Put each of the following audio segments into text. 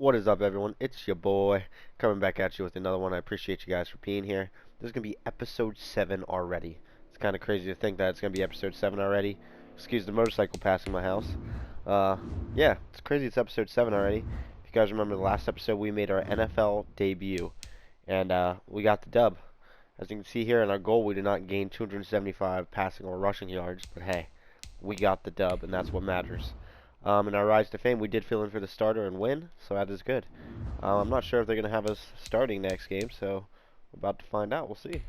What is up, everyone? It's your boy coming back at you with another one. I appreciate you guys for being here. This is going to be episode 7 already. It's kind of crazy to think that it's going to be episode 7 already. Excuse the motorcycle passing my house. Yeah, it's crazy it's episode 7 already. If you guys remember the last episode, we made our NFL debut. And we got the dub. As you can see here in our goal, we did not gain 275 passing or rushing yards. But hey, we got the dub, and that's what matters. In our rise to fame, we did fill in for the starter and win, so that is good. I'm not sure if they're going to have us starting next game, so we're about to find out. We'll see.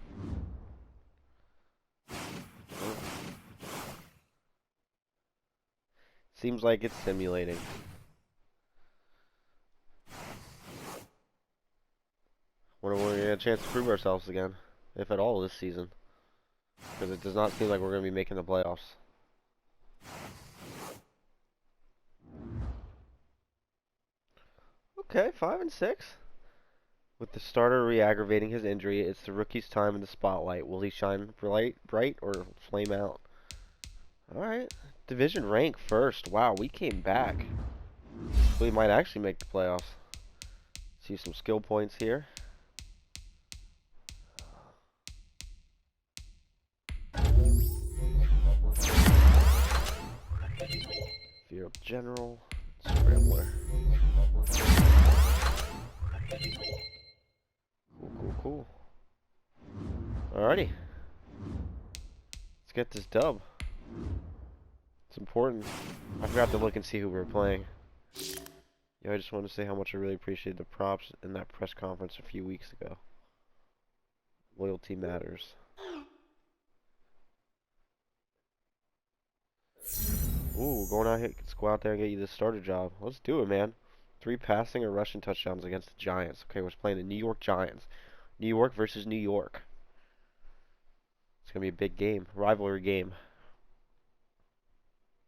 Seems like it's simulating. Wonder when we're going to get a chance to prove ourselves again, if at all, this season. Because it does not seem like we're going to be making the playoffs. Okay, 5 and 6. With the starter re-aggravating his injury, it's the rookie's time in the spotlight. Will he shine bright or flame out? Alright. Division rank first. Wow, we came back. We might actually make the playoffs. See some skill points here. Field General. Scrambler. Cool. Alrighty. Let's get this dub. It's important. I forgot to look and see who we were playing. Yeah, I just wanted to say how much I really appreciated the props in that press conference a few weeks ago. Loyalty matters. Ooh, going out here, let's go out there and get you the starter job. Let's do it, man. 3 passing or rushing touchdowns against the Giants. Okay, we're playing the New York Giants. New York versus New York. It's going to be a big game. Rivalry game.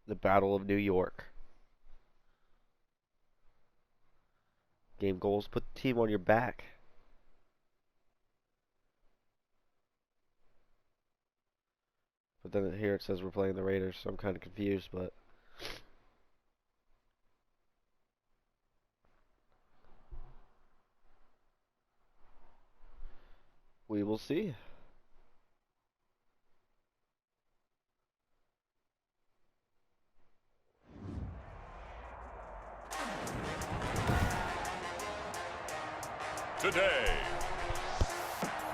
The Battle of New York. Game goals. Put the team on your back. But then here it says we're playing the Raiders, so I'm kind of confused, but... we will see. Today,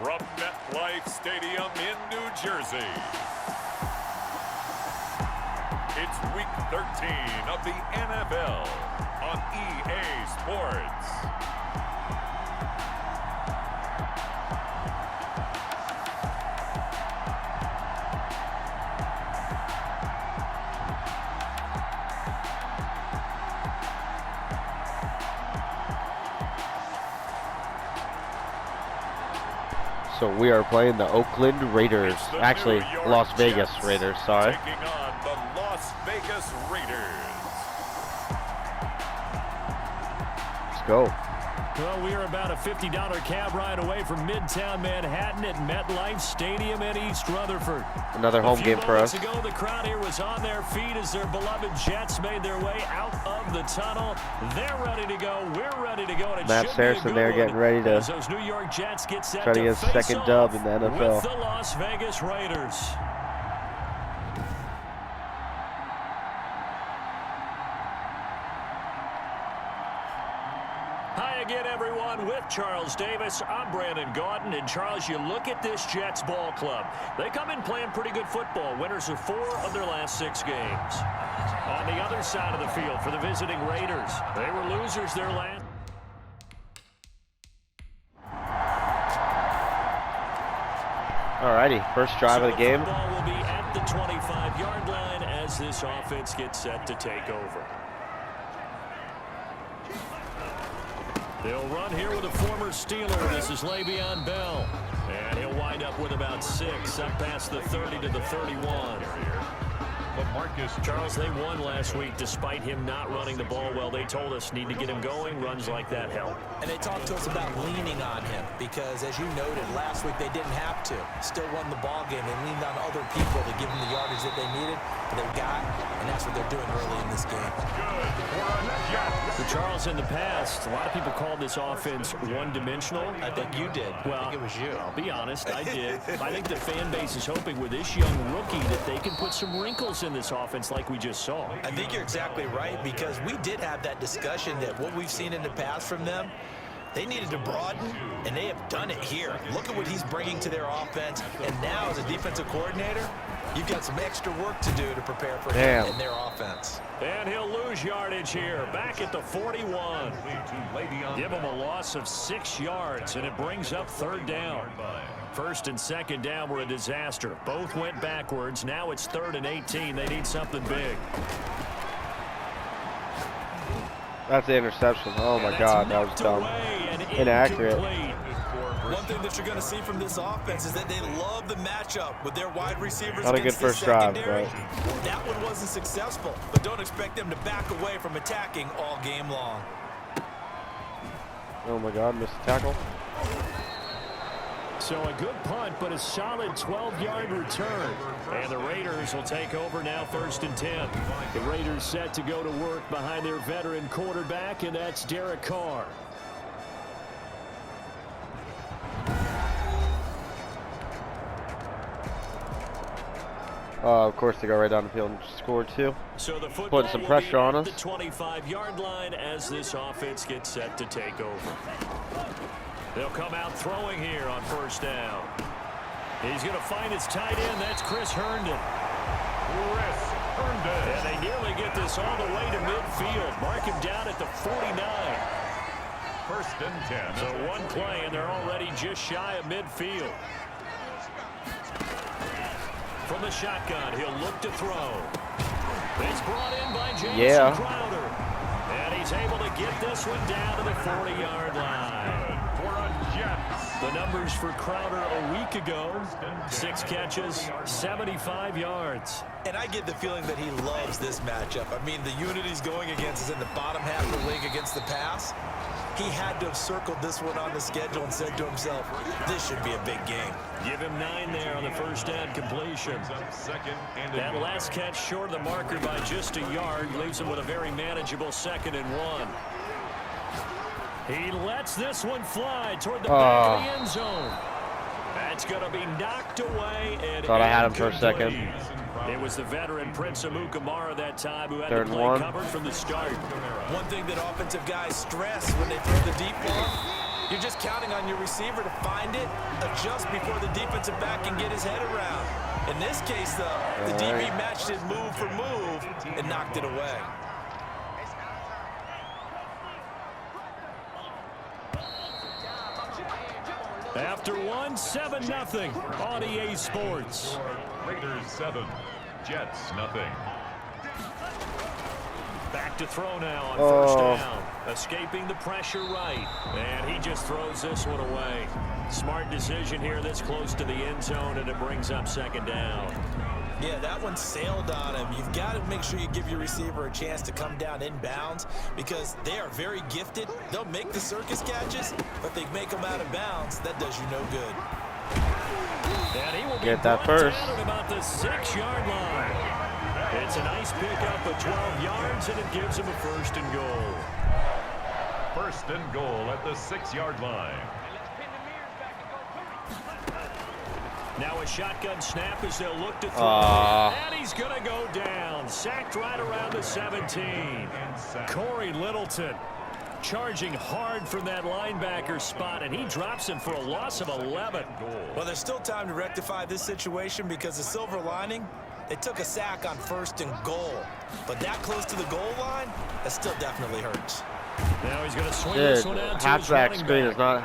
from MetLife Stadium in New Jersey, it's Week 13 of the NFL on EA Sports. So we are playing the Oakland Raiders. Actually, Las Vegas Jets Raiders, sorry. Taking on the Las Vegas Raiders. Let's go. Well, we are about a $50 cab ride away from Midtown Manhattan at MetLife Stadium in East Rutherford. Another home game for us. A few moments ago, the crowd here was on their feet as their beloved Jets made their way out of the tunnel. They're ready to go. We're ready to go. And Matt Saracen there getting ready to those New York Jets get set try to get his second dub in the NFL. With the Las Vegas Raiders. Hi again, everyone. With Charles Davis, I'm Brandon Gaudin. And Charles, you look at this Jets ball club. They come in playing pretty good football. Winners of 4 of their last 6 games. On the other side of the field for the visiting Raiders, they were losers their last. Alrighty, first drive of the game. The ball will be at the 25-yard line as this offense gets set to take over. They'll run here with a former Steeler. This is Le'Veon Bell. And he'll wind up with about 6, up past the 30 to the 31. But Marcus Charles, they won last week despite him not running the ball well. They told us need to get him going. Runs like that help. And they talked to us about leaning on him because, as you noted, last week they didn't have to. Still won the ball game. They leaned on other people to give them the yardage that they needed. they've got, and that's what they're doing early in this game. For Charles, in the past, a lot of people called this offense one-dimensional. I think you did. Well, I think it was you. I'll be honest, I did. I think the fan base is hoping with this young rookie that they can put some wrinkles in this offense like we just saw. I think you're exactly right, because we did have that discussion that what we've seen in the past from them, they needed to broaden, and they have done it here. Look at what he's bringing to their offense, and now as a defensive coordinator, you've got some extra work to do to prepare for him in their offense. And he'll lose yardage here, back at the 41. Give him a loss of 6 yards, and it brings up 3rd down. 1st and 2nd down were a disaster. Both went backwards. Now it's 3rd and 18. They need something big. That's the interception. Oh my God, that was dumb. Inaccurate. One thing that you're going to see from this offense is that they love the matchup with their wide receivers. Not a good first drive, but that one wasn't successful, but don't expect them to back away from attacking all game long. oh my God, missed the tackle. So a good punt, but a solid 12-yard return. And the Raiders will take over now, 1st and 10. The Raiders set to go to work behind their veteran quarterback, and that's Derek Carr. Of course, they go right down the field and score 2. So the Putting some pressure on us. The 25-yard line as this offense gets set to take over. They'll come out throwing here on 1st down. He's going to find his tight end. That's Chris Herndon. And they nearly get this all the way to midfield. Mark him down at the 49. 1st and 10. So one play, and they're already just shy of midfield. From the shotgun, he'll look to throw. It's brought in by Jameson Crowder. And he's able to get this one down to the 40-yard line. The numbers for Crowder a week ago, 6 catches, 75 yards. And I get the feeling that he loves this matchup. I mean, the unit he's going against is in the bottom half of the league against the pass. He had to have circled this one on the schedule and said to himself, this should be a big game. Give him 9 there on the 1st down completion. That last catch short of the marker by just a yard leaves him with a very manageable 2nd and 1. He lets this one fly toward the back of the end zone. That's going to be knocked away. And thought I had him for a second. It was the veteran Prince Amukamara that time who had the play covered from the start. One thing that offensive guys stress when they throw the deep ball, you're just counting on your receiver to find it, adjust before the defensive back can get his head around. In this case, though, the DB matched it move for move and knocked it away. After one, 7-0 on EA Sports. Raiders 7, Jets 0. Back to throw now on 1st down. Escaping the pressure right. And he just throws this one away. Smart decision here this close to the end zone, and it brings up 2nd down. Yeah, that one sailed on him. You've got to make sure you give your receiver a chance to come down inbounds because they are very gifted. They'll make the circus catches, but they make them out of bounds. That does you no good. And he will get that first. At about the 6-yard line. It's a nice pickup of 12 yards, and it gives him a 1st and goal. 1st and goal at the 6-yard line. Now a shotgun snap as they'll look to throw. And he's going to go down. Sacked right around the 17. Corey Littleton charging hard from that linebacker spot, and he drops him for a loss of 11. Well, there's still time to rectify this situation because the silver lining, they took a sack on 1st and goal. But that close to the goal line, that still definitely hurts. Now he's going to swing this one out to his halfback screen is not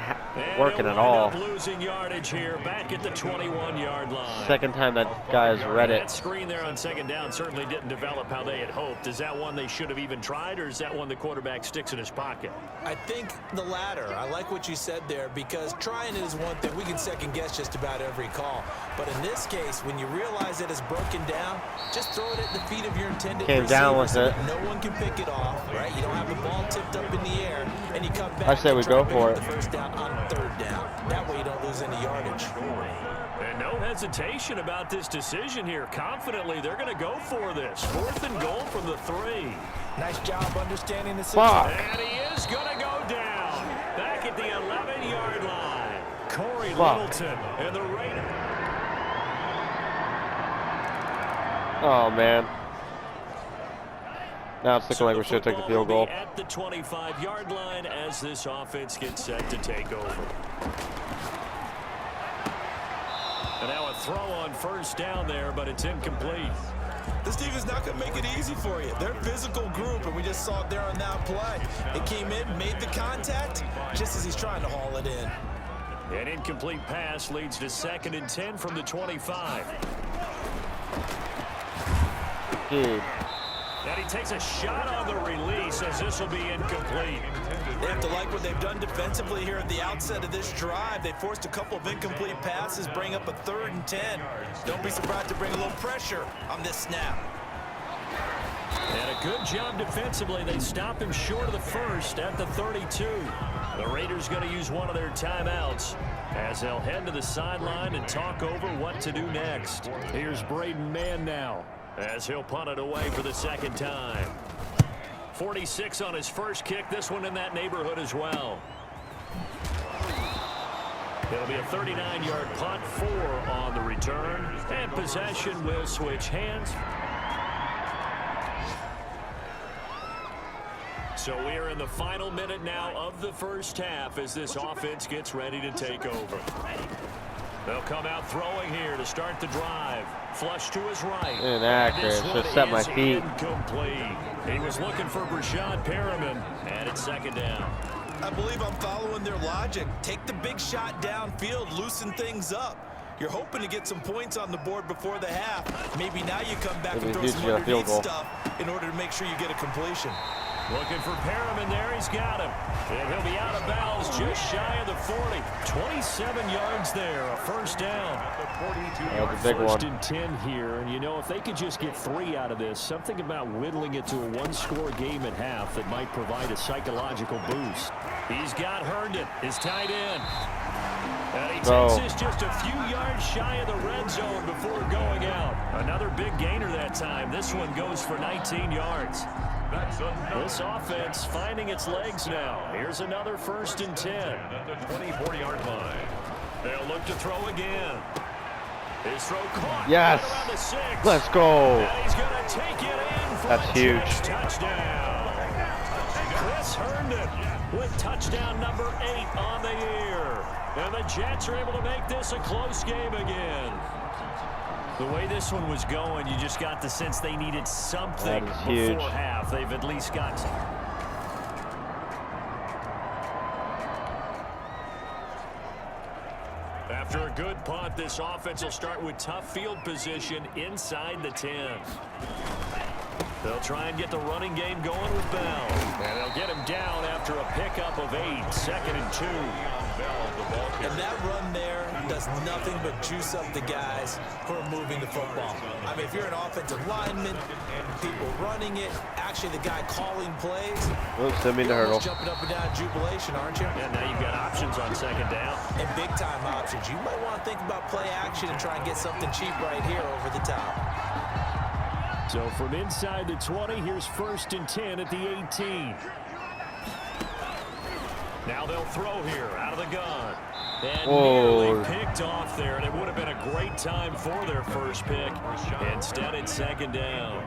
working at all. Losing yardage here, back at the 21-yard line. Second time that guy has read it. That screen there on 2nd down certainly didn't develop how they had hoped. Is that one they should have even tried, or is that one the quarterback sticks in his pocket? I think the latter. I like what you said there because trying it is one thing. We can second guess just about every call. But in this case, when you realize it is broken down, just throw it at the feet of your intended receiver. Came down with it. No one can pick it off, right? You don't have the ball tipped up in the air, and you come back. I say we go for it. The 1st down on 3rd down. That way you don't lose any yardage. And And no hesitation about this decision here. Confidently, they're going to go for this. 4th and goal from the 3. Nice job understanding the Fuck. situation. And he is going to go down. Back at the 11-yard line. Corey Fuck. Littleton and the Raiders. Oh, man. Now it's looking like we should take the field goal. At the 25-yard line as this offense gets set to take over. And now a throw on 1st down there, but it's incomplete. This team is not going to make it easy for you. They're a physical group, and we just saw it there on that play. It came in, made the contact, just as he's trying to haul it in. An incomplete pass leads to 2nd and 10 from the 25. Dude. And he takes a shot on the release as this will be incomplete. They have to like what they've done defensively here at the outset of this drive. They forced a couple of incomplete passes, bring up a 3rd and 10. Don't be surprised to bring a little pressure on this snap. And a good job defensively. They stop him short of the 1st at the 32. The Raiders going to use one of their timeouts as they'll head to the sideline and talk over what to do next. Here's Braden Mann now as he'll punt it away for the 2nd time. 46 on his first kick. This one in that neighborhood as well. It'll be a 39-yard punt, 4 on the return. And possession will switch hands. So we are in the final minute now of the 1st half as this offense gets ready to take over. They'll come out throwing here to start the drive. Flush to his right. Inaccurate. Should have set my feet. Incomplete. He was looking for Brashad Perriman, and it's 2nd down. I believe I'm following their logic. Take the big shot downfield, loosen things up. You're hoping to get some points on the board before the half. Maybe now you come back and throw some underneath stuff in order to make sure you get a completion. Looking for Perriman there. He's got him. And he'll be out of bounds just shy of the 40. 27 yards there. A 1st down. That's a big one. 1st and 10 here. And, you know, if they could just get 3 out of this, something about whittling it to a 1-score game at half that might provide a psychological boost. He's got Herndon, his tight end. And he takes this just a few yards shy of the red zone before going out. Another big gainer that time. This one goes for 19 yards. This offense finding its legs now. Here's another 1st and 10. At the 24-yard line. They'll look to throw again. His throw caught. Yes. Around the 6. Let's go. And he's going to take it in for That's a huge. Jets touchdown. Chris Herndon with touchdown number 8 on the year. And the Jets are able to make this a close game again. The way this one was going, you just got the sense they needed something before half. They've at least got some. After a good punt, this offense will start with tough field position inside the 10. They'll try and get the running game going with Bell. And they'll get him down after a pickup of 8. 2nd and 2. And that run there does nothing but juice up the guys who are moving the football. I mean, if you're an offensive lineman, people running it, actually the guy calling plays, Oops, didn't mean to hurdle. jumping up and down in jubilation, aren't you? And now you've got options on 2nd down. And big-time options. You might want to think about play action and try and get something cheap right here over the top. So from inside the 20, here's 1st and 10 at the 18. Now they'll throw here out of the gun. And nearly picked off there. And it would have been a great time for their first pick. Instead, it's 2nd down.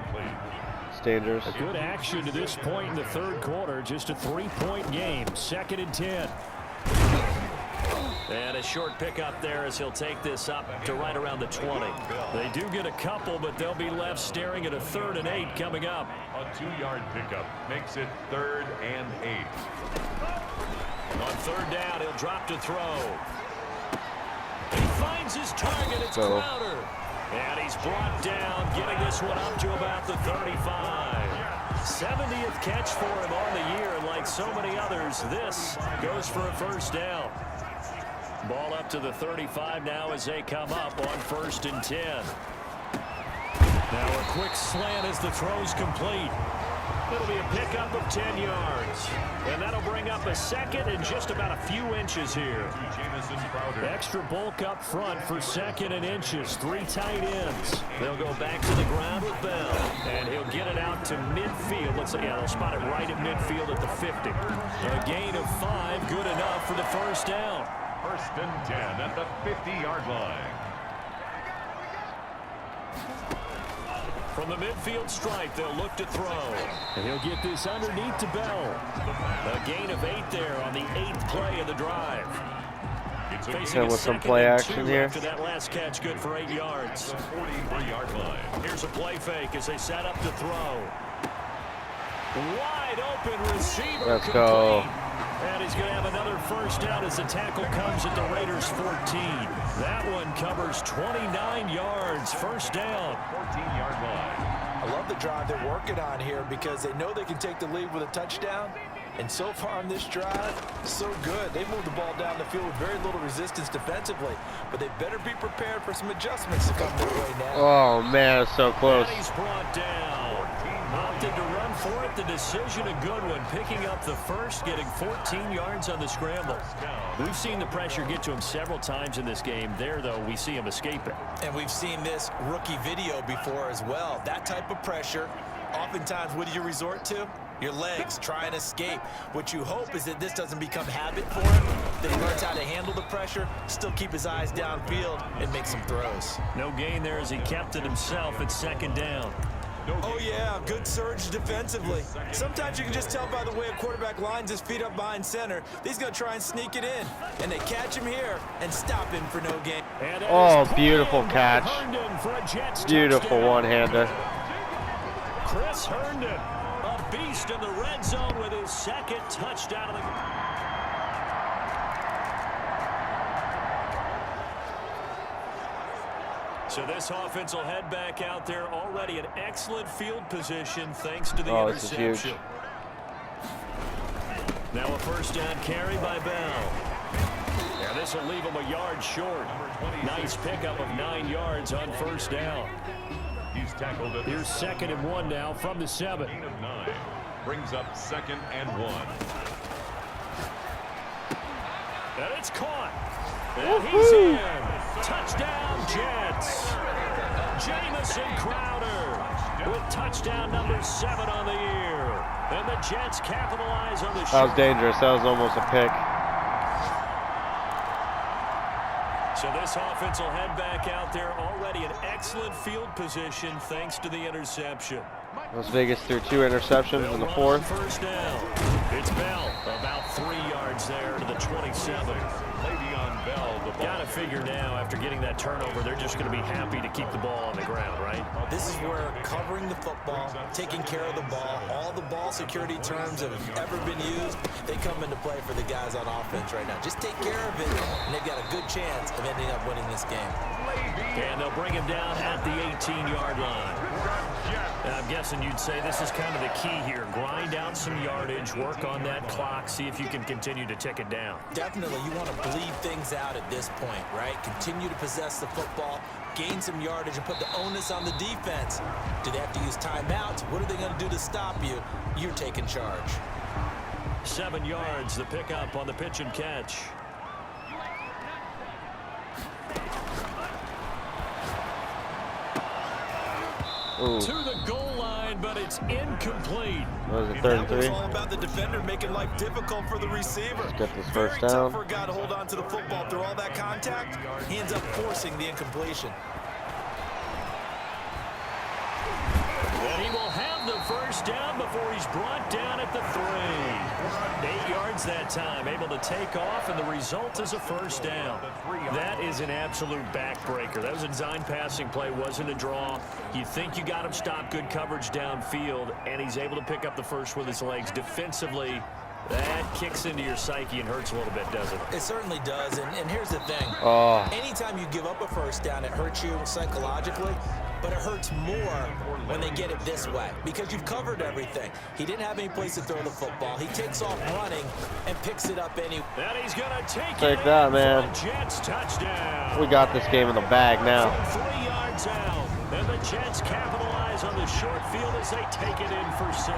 It's dangerous. A good action to this point in the 3rd quarter. Just a 3-point game. 2nd and 10. And a short pickup there as he'll take this up to right around the 20. They do get a couple, but they'll be left staring at a 3rd and 8 coming up. A 2-yard pickup makes it 3rd and 8. On 3rd down, he'll drop to throw. He finds his target. It's Crowder. And he's brought down, getting this one up to about the 35. 70th catch for him on the year, and like so many others, this goes for a 1st down. Ball up to the 35 now as they come up on 1st and 10. Now a quick slant as the throw's complete. It'll be a pickup of 10 yards. And that'll bring up a second and just about a few inches here. Extra bulk up front for second and inches. 3 tight ends. They'll go back to the ground with Bell. And he'll get it out to midfield. Let's see, yeah, they'll spot it right at midfield at the 50. A gain of 5, good enough for the first down. First and 10 at the 50-yard line. From the midfield stripe, they'll look to throw. And he'll get this underneath to Bell. A gain of 8 there on the 8th play of the drive. Facing with some play action here. After that last catch, good for 8 yards. 43-yard line. Here's a play fake as they set up to throw. Wide open receiver. Let's go. And he's going to have another first down as the tackle comes at the Raiders' 14. That one covers 29 yards. First down. 14-yard line. I love the drive they're working on here because they know they can take the lead with a touchdown. And so far on this drive, so good. They moved the ball down the field with very little resistance defensively. But they better be prepared for some adjustments to come their way now. Oh, man, it's so close. And he's brought down. Opted to run for it. The decision a good one. Picking up the first, getting 14 yards on the scramble. We've seen the pressure get to him several times in this game. There, though, we see him escape it. And we've seen this rookie video before as well. That type of pressure, oftentimes, what do you resort to? Your legs, try and escape. What you hope is that this doesn't become habit for him, that he learns how to handle the pressure, still keep his eyes downfield, and make some throws. No gain there as he kept it himself at second down. Oh, yeah, good surge defensively. Sometimes you can just tell by the way a quarterback lines his feet up behind center. He's going to try and sneak it in. And they catch him here and stop him for no gain. Oh, beautiful catch. Beautiful one-hander. Chris Herndon, a beast in the red zone with his second touchdown of the game. So this offense will head back out there, already an excellent field position thanks to the interception. Now a first down carry by Bell. Yeah, this will leave him a yard short. Nice pickup of 9 yards on first down. He's tackled at Here's second and 1 now from the 7. gain of 9. Brings up second and 1. And it's caught. And he's in. Touchdown, Jets. Jamison Crowder with touchdown number 7 on the year. And the Jets capitalize on the shot. That was dangerous. That was almost a pick. So this offense will head back out there, already an excellent field position thanks to the interception. Las Vegas threw 2 interceptions in the 4th. First down. It's Bell, about 3 yards there to the 27. Le'Veon Bell, the ball. Got to figure now, after getting that turnover, they're just going to be happy to keep the ball on the ground, right? This is where covering the football, taking care of the ball, all the ball security terms that have ever been used, they come into play for the guys on offense right now. Just take care of it, and they've got a good chance of ending up winning this game. And they'll bring him down at the 18-yard line. And I'm guessing you'd say this is kind of the key here. Grind out some yardage, work on that clock, see if you can continue to tick it down. Definitely, you want to bleed things out at this point, right? Continue to possess the football, gain some yardage, and put the onus on the defense. Do they have to use timeouts? What are they going to do to stop you? You're taking charge. 7 yards, the pickup on the pitch and catch. Ooh. To the goal line, but it's incomplete. What was it, 3rd That and was 3? all about the defender making life difficult for the receiver. Let's get this Very first tough down. for a guy to hold on to the football through all that contact. He ends up forcing the incompletion. And he will have the first down before he's brought down at the 3. 8 yards that time, able to take off, and the result is a first down. That is an absolute backbreaker. That was a design passing play, wasn't a draw. You think you got him stopped, good coverage downfield, and he's able to pick up the first with his legs. Defensively, that kicks into your psyche and hurts a little bit, doesn't it? It certainly does, and here's the thing. Oh. Anytime you give up a first down, it hurts you psychologically, but it hurts more when they get it this way because you've covered everything. He didn't have any place to throw the football. He takes off running and picks it up anyway. And he's going to take that, man. Jets touchdown. We got this game in the bag now. From 3 yards out, and the Jets capitalize is on the short field as they take it in for 6.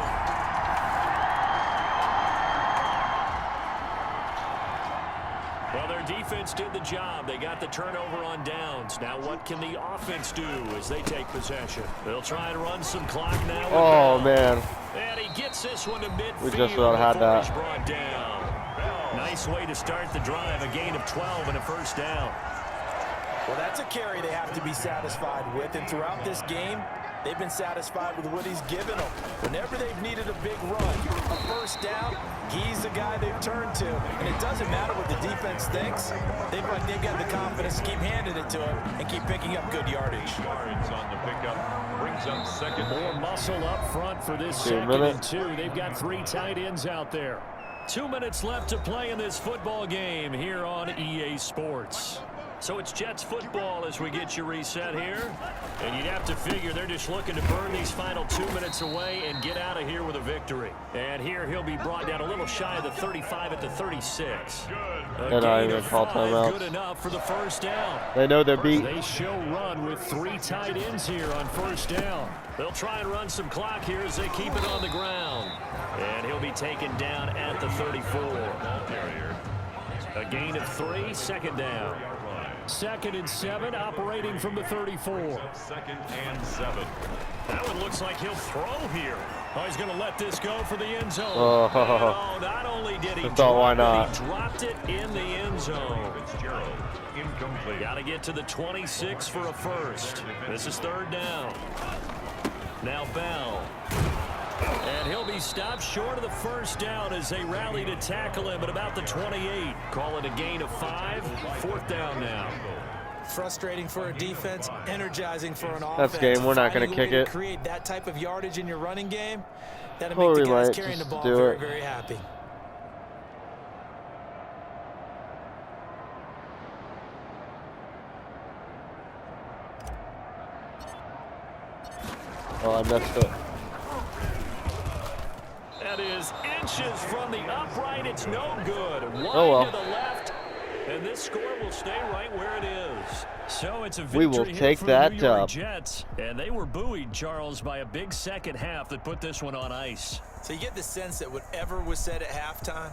Well, their defense did the job. They got the turnover on downs. Now what can the offense do as they take possession? They'll try and run some clock now. Oh, man. And he gets this one to midfield. We just about had that. He's brought down. Nice way to start the drive. A gain of 12 and a first down. Well, that's a carry they have to be satisfied with. And throughout this game, they've been satisfied with what he's given them. Whenever they've needed a big run, a first down, he's the guy they've turned to. And it doesn't matter what the defense thinks. They've got the confidence to keep handing it to him and keep picking up good yardage. Yards on the pickup. Brings up second. More muscle up front for this second and 2. They've got 3 tight ends out there. 2 minutes left to play in this football game here on EA Sports. So it's Jets football as we get you reset here. And you'd have to figure they're just looking to burn these final 2 minutes away and get out of here with a victory. And here he'll be brought down a little shy of the 35 at the 36. And I even call timeout. Good enough for the first down. They know they're beat. They show run with 3 tight ends here on first down. They'll try and run some clock here as they keep it on the ground. And he'll be taken down at the 34. A gain of 3, second down. 2nd and 7, operating from the 34. 2nd and 7. That one looks like he'll throw here. Oh, he's going to let this go for the end zone. Oh, not only did he why not? he dropped it in the end zone. Fitzgerald, incomplete. Got to get to the 26 for a first. This is 3rd down. Now Bell. And he'll be stopped short of the first down as they rally to tackle him at about the 28. Call it a gain of 5. 4th down now. Frustrating for a defense, energizing for an offense. That's game. We're not going to kick it. Create that type of yardage in your running game. That'll make the guys carrying the ball very, very happy. Oh, I messed up. That is inches from the upright. It's no good. Wide to the left. And this score will stay right where it is. So it's a victory we will take for that the New York dub. Jets. And they were buoyed, Charles, by a big second half that put this one on ice. So you get the sense that whatever was said at halftime.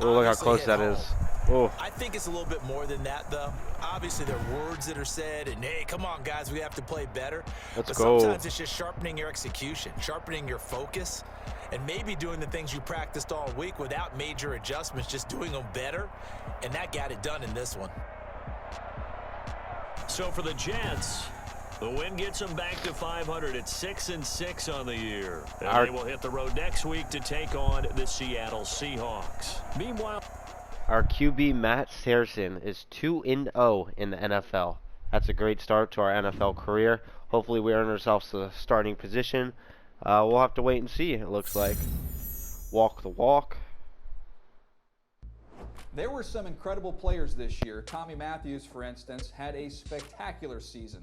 Oh, look how close that is. Oh. I think it's a little bit more than that, though. Obviously, there are words that are said, and hey, come on, guys, we have to play better. Let's but go. Sometimes it's just sharpening your execution, sharpening your focus, and maybe doing the things you practiced all week without major adjustments, just doing them better, and that got it done in this one. So for the Jets, the win gets them back to 500 at 6-6 on the year. And they will hit the road next week to take on the Seattle Seahawks. Meanwhile, our QB Matt Saracen is 2-0 in the NFL. That's a great start to our NFL career. Hopefully we earn ourselves a starting position. We'll have to wait and see, it looks like. Walk the walk. There were some incredible players this year. Tommy Matthews, for instance, had a spectacular season.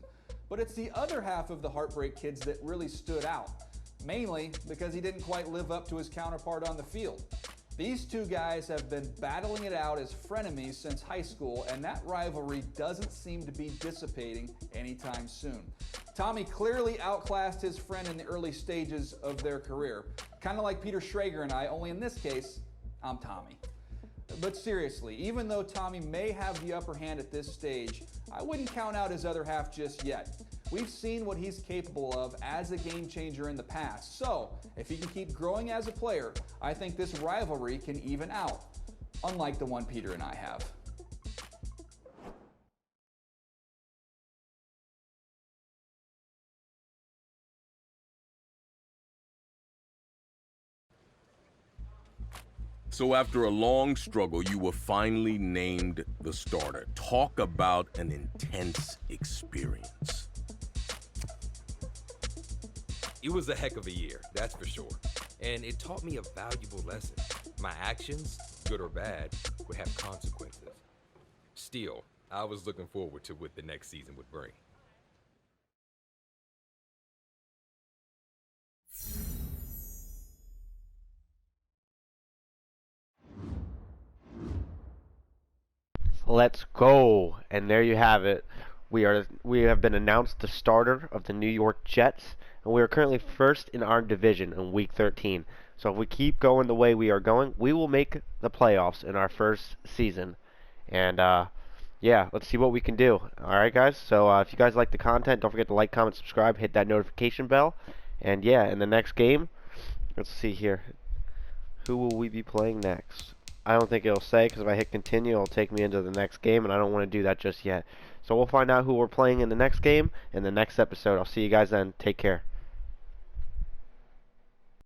But it's the other half of the Heartbreak Kids that really stood out, mainly because he didn't quite live up to his counterpart on the field. These two guys have been battling it out as frenemies since high school, and that rivalry doesn't seem to be dissipating anytime soon. Tommy clearly outclassed his friend in the early stages of their career, kind of like Peter Schrager and I, only in this case, I'm Tommy. But seriously, even though Tommy may have the upper hand at this stage, I wouldn't count out his other half just yet. We've seen what he's capable of as a game changer in the past. So, if he can keep growing as a player, I think this rivalry can even out, unlike the one Peter and I have. So after a long struggle, you were finally named the starter. Talk about an intense experience. It was a heck of a year, that's for sure. And it taught me a valuable lesson. My actions, good or bad, would have consequences. Still, I was looking forward to what the next season would bring. Let's go. And there you have it. We have been announced the starter of the New York Jets. and we are currently first in our division in Week 13. So if we keep going the way we are going, we will make the playoffs in our first season. And yeah, let's see what we can do. Alright guys, so if you guys like the content, don't forget to like, comment, subscribe, hit that notification bell. And yeah, in the next game, let's see here. Who will we be playing next? I don't think it'll say, because if I hit continue, it'll take me into the next game, and I don't want to do that just yet. So we'll find out who we're playing in the next game in the next episode. I'll see you guys then. Take care.